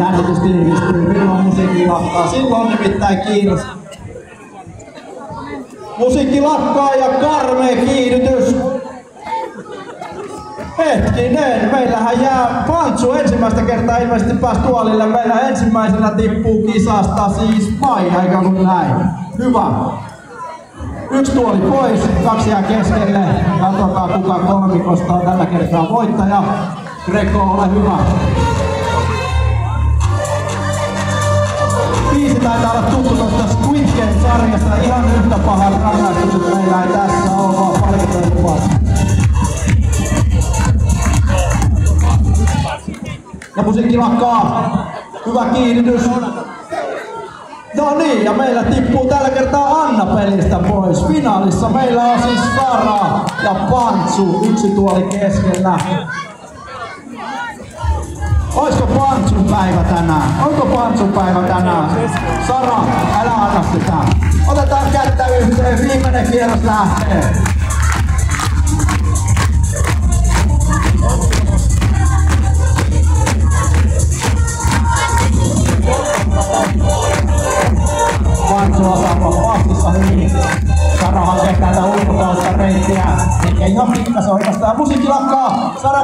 jännitys tiivistyy, milloin musiikki lakkaa. Silloin nimittäin kiinnos. Musiikki lakkaa ja karmea kiihdytys. Hetkinen, meillähän jää Pantsu ensimmäistä kertaa ilmeisesti pääsi tuolille. Meillä ensimmäisenä tippuu kisasta siis Maija, eikä ollut näin. Hyvä. Yksi tuoli pois, 2 jää keskelle. Katsotaan kuka kolmikosta on tällä kertaa voittaja. Greco, ole hyvä. Biisi taitaa olla tuttu tuosta Squid Game-sarjasta. Ihan yhtä pahan rangaistukset meillä ei tässä ole, vaan palkiteltua. Ja musiikki lakkaa. Hyvä kiihdytys. No niin, ja meillä tippuu tällä kertaa Anna pelistä pois. Finaalissa meillä on siis Sara ja Pantsu, yksi tuoli keskellä. Oisko Pantsun päivä tänään? Onko Pantsun päivä tänään? Sara, älä anna sitä. Otetaan kättä yhteen, viimeinen kierros lähtee. Pantsu osaa vastissa hyvin. Sara hakee täältä ulkokautta reittiä. Eikä ihan pikkasen oikeastaan. Musiikki lakkaa. Sara